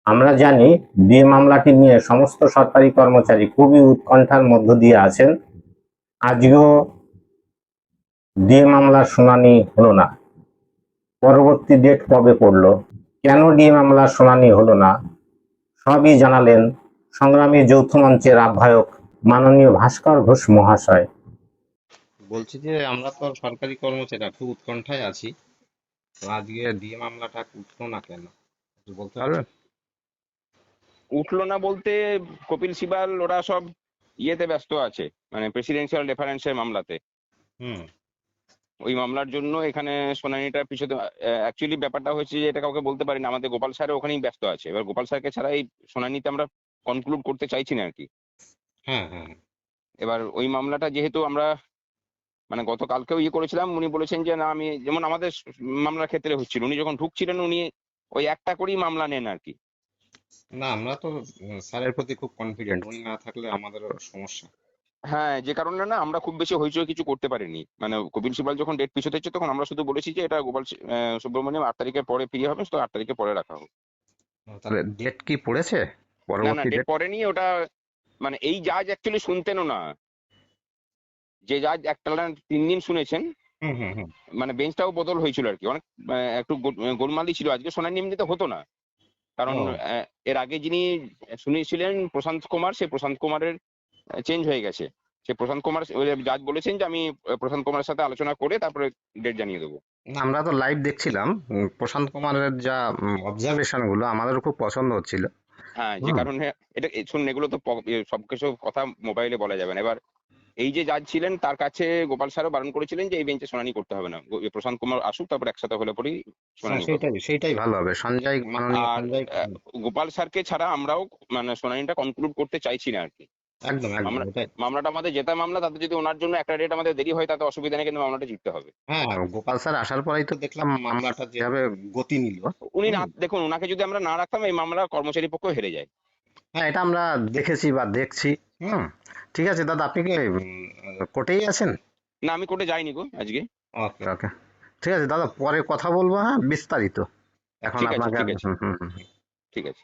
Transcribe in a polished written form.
আমরা জানি ডিএ মামলাটি নিয়ে সমস্ত সরকারি কর্মচারী খুবই উৎকণ্ঠার মধ্য দিয়ে আছেন। আজকেও ডিএ মামলার শুনানি হলো না। পরবর্তী ডেট কবে পড়লো, কেন ডিএ মামলার শুনানি হলো না, সবই জানালেন সংগ্রামী যৌথ মঞ্চের আহ্বায়ক মাননীয় ভাস্কর ঘোষ মহাশয়। বলছি যে আমরা তো সরকারি কর্মচারীরা খুব উৎকণ্ঠায় আছি, তো আজকে ডিএ মামলাটা উঠলো না কেন একটু বলতে পারবেন? উঠলো না বলতে কপিল সিবাল ওরা সব ইয়েতে ব্যস্ত আছে, মানে প্রেসিডেন্সিয়াল রেফারেন্সের মামলাতে। হুম। ওই মামলার জন্য এখানে শুনানিটা পিছতে অ্যাকচুয়ালি ব্যাপারটা হয়েছে যে এটা কাউকে বলতে পারি না, আমাদের গোপাল স্যার ওখানেই ব্যস্ত আছে। এবার গোপাল স্যারকে ছাড়া এই শুনানিতে আমরা কনক্লুড করতে চাইছি না আর কি। হ্যাঁ, হ্যাঁ। এবার ওই মামলাটা যেহেতু আমরা মানে গতকালকেও ইয়ে করেছিলাম, উনি বলেছেন যে না, আমি যেমন আমাদের মামলার ক্ষেত্রে হচ্ছিল, উনি যখন ঢুকছিলেন উনি ওই একটা করেই মামলা নেন আর কি। না, আমরা তো স্যারের প্রতি খুব কনফিডেন্ট, উনি না থাকলে আমাদেরও সমস্যা। হ্যাঁ, যে কারণে না আমরা খুব বেশি হইচই কিছু করতে পারিনি। মানে কপিল সিবাল যখন ডেট পিছতে হচ্ছে তখন আমরা শুধু বলেছি যে এটা সুব্রমণিয়াম 8 তারিখের পরে ফ্রি হবে, তো 8 তারিখে পরে রাখা হোক। তাহলে ডেট কি পড়েছে, না না, পরবর্তী ডেট ডেট? পরেনি ওটা। মানে এই জাজ অ্যাকচুয়ালি শুনতেনও না, যে জাজ একটানা 3 দিন শুনেছেন। হুম, হুম, হুম। মানে বেঞ্চটাও বদল হয়েছিল আর কি, অনেক একটু গোলমালি ছিল। আজকে শুনানি এমনিতে হতো না, কারণ ও এর আগে যিনি শুনিয়েছিলেন প্রশান্ত কুমার, সে প্রশান্ত কুমারের চেঞ্জ হয়ে গেছে। সে প্রশান্ত কুমার জাজ বলেছেন যে আমি প্রশান্ত কুমারের সাথে আলোচনা করে তারপরে ডেট জানিয়ে দেবো। না, আমরা তো লাইভ দেখছিলাম। প্রশান্ত কুমারের যা অবজারভেশন গুলো আমাদের খুব পছন্দ হচ্ছিল। হ্যাঁ, যে হুম। কারণে এটা শুনুন, এগুলো তো সবকিছু কথা মোবাইলে বলা যাবে না। এবার এই যে জাজ ছিলেন তার কাছে গোপাল স্যারও বারণ করেছিলেন যে এই বেঞ্চে শুনানি করতে হবে না, প্রশান্ত কুমার আসুক, তারপর একসাথে হলে পরেই হ্যাঁ, শুনানি হবে। সেইটাই সেইটাই ভালো হবে, সঞ্জয়, মাননীয় আর সঞ্জয়। গোপাল স্যারকে ছাড়া আমরাও মানে শুনানিটা কনক্লুড করতে চাইছি না আর কি। একদম একদম আমরা এটাই। মামলাটা আমাদের জেতা মামলা, তাতে যদি ওনার জন্য একটা ডেট আমাদের দেরি হয় তাতে অসুবিধা নেই, কিন্তু মামলাটা জিততে হবে। হ্যাঁ, গোপাল স্যার আসার পরেই তো দেখলাম মামলাটা যেভাবে গতি নিল। উনি না হুম। দেখুন, ওনাকে যদি আমরা না রাখতাম এই মামলা কর্মচারী পক্ষ হেরে যায়। হ্যাঁ, এটা আমরা দেখেছি বা দেখছি। হুম। ঠিক আছে দাদা, আপনি কি কোর্টেই আছেন? না, আমি কোর্টে যাইনি গো আজকে। ওকে ওকে। ঠিক আছে দাদা, পরে কথা বলবো, হ্যাঁ, বিস্তারিত। এখন ঠিক আছে, আপনাকে ঠিক আছে, হুম হুম হুম। ঠিক আছে।